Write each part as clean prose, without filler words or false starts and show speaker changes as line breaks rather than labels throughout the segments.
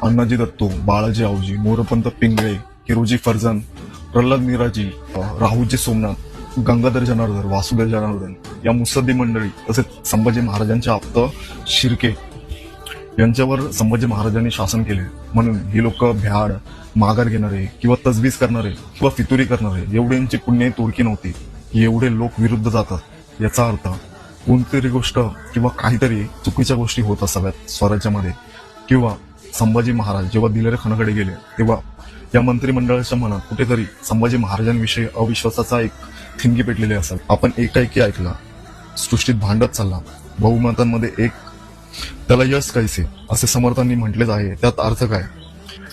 अण्णाजी दत्तो, बाळाजी आवजी, मोरपंत पिंगळे, किरोजी फरजन, प्रल्हाद निराजी, राहुजी सोमनाथ, गंगाधर जनार्दन, वासुदेव जनार्दन या मुत्सद्दी मंडळी तसेच संभाजी महाराजांचे आप्त शिर्के यांच्यावर संभाजी महाराजांनी शासन केले. म्हणून ही लोक भ्याड, माघार घेणारे किंवा तजवीज करणारे किंवा फितुरी करणारे एवढ्यांची पुण्य तोडकी नव्हती की एवढे लोक विरुद्ध जातात. याचा अर्थ कोणतरी गोष्ट किंवा काहीतरी चुकीच्या गोष्टी होत असाव्यात स्वराज्यामध्ये, किंवा संभाजी महाराज जेव्हा दिलेल्या खानाकडे गेले तेव्हा या मंत्रिमंडळाच्या मनात कुठेतरी संभाजी महाराजांविषयी अविश्वासाचा एक ठिणगी पेटलेली असावी. आपण एकाएकी ऐकला, सृष्टीत भांडत चालला, बहुमतांमध्ये एक, त्याला यश कैसे असे समर्थांनी म्हटलेच आहे. त्यात अर्थ काय?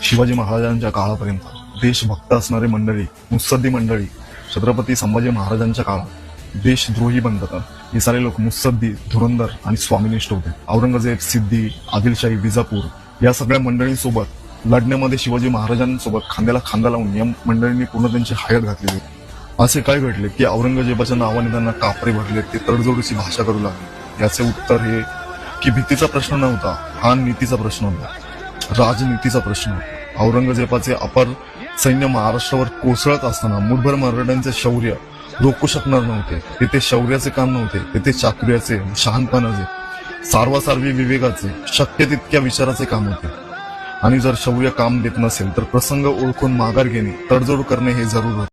शिवाजी महाराजांच्या काळापर्यंत देशभक्त असणारे मंडळी, मुत्सद्दी मंडळी छत्रपती संभाजी महाराजांच्या काळात देशद्रोही बनतात. हे सारे लोक मुत्सद्दी, धुरंधर आणि स्वामिनिष्ठ होते. औरंगजेब, सिद्धी, आदिलशाही, विजापूर या सगळ्या मंडळींसोबत लढण्यामध्ये शिवाजी महाराजांसोबत खांद्याला खांदा लावून या मंडळींनी पूर्ण त्यांची हयात घातलेली. असे काय घडले की औरंगजेबाच्या नावाने त्यांना कापरे भरले, ते तडजोडीची भाषा करू लागले? याचे उत्तर हे की भीतीचा प्रश्न नव्हता, हा नीतीचा प्रश्न होता, राजनीतीचा प्रश्न. औरंगजेबाचे अपार सैन्य महाराष्ट्रावर कोसळत असताना मुठभर मराठ्यांचे शौर्य रोखू शकणार नव्हते. तेथे शौर्याचे काम नव्हते, तेथे चातुर्याचे, शहाणपणाचे, सार्वसार्वी विवेकाचे, शक्य तितक्या विचाराचे काम होते. आणि जर शौर्य काम देत नसेल तर प्रसंग ओळखून माघार घेणे, तडजोड करणे हे जरूर होते.